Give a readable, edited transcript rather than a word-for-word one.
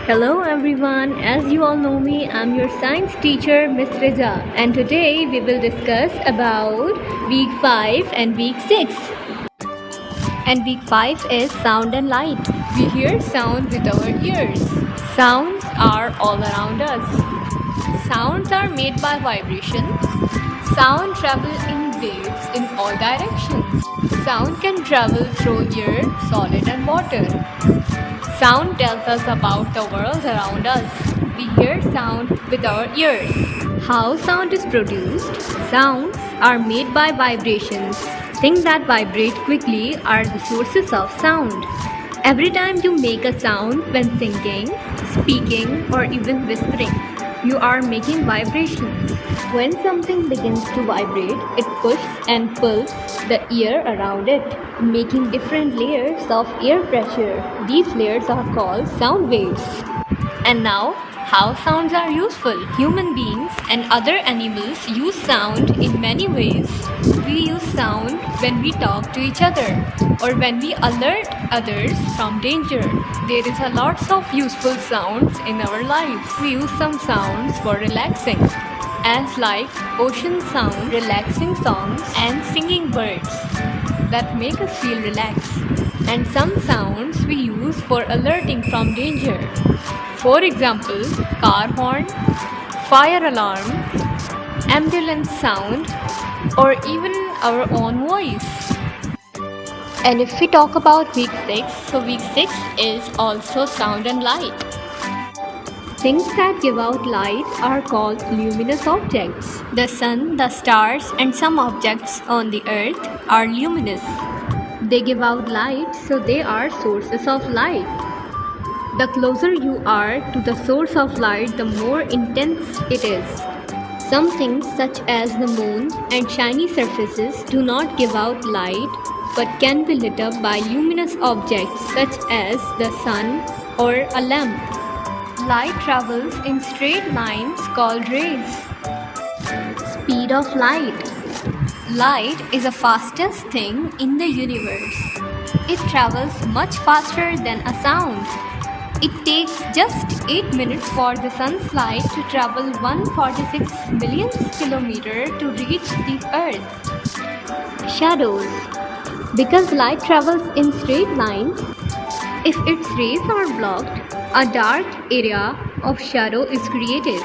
Hello everyone, as you all know me, I'm your science teacher Miss Rija, and today we will discuss about week 5 and week 6. And week 5 is sound and light. We hear sound with our ears. Sounds are all around us. Sounds are made by vibration. Sound travels in waves in all directions. Sound can travel through air, solid and water. Sound tells us about the world around us. We hear sound with our ears. How sound is produced? Sounds are made by vibrations. Things that vibrate quickly are the sources of sound. Every time you make a sound when singing, speaking, or even whispering, you are making vibrations. When something begins to vibrate, it pushes and pulls the air around it, making different layers of air pressure. These layers are called sound waves. And now, how sounds are useful. Human beings and other animals use sound in many ways. We use sound when we talk to each other or when we alert others from danger. There is a lots of useful sounds in our lives. We use some sounds for relaxing, as like ocean sound, relaxing songs, and singing birds that make us feel relaxed. And some sounds we use for alerting from danger. For example, car horn, fire alarm, ambulance sound, or even our own voice. And if we talk about week 6, so week 6 is also sound and light. Things that give out light are called luminous objects. The sun, the stars, and some objects on the earth are luminous. They give out light, so they are sources of light. The closer you are to the source of light, the more intense it is. Some things, such as the moon and shiny surfaces, do not give out light but can be lit up by luminous objects such as the sun or a lamp. Light travels in straight lines called rays. Speed of light. Light is the fastest thing in the universe. It travels much faster than a sound. It takes just 8 minutes for the sun's light to travel 146 millionth kilometer to reach the earth. Shadows. Because light travels in straight lines, if its rays are blocked, a dark area of shadow is created.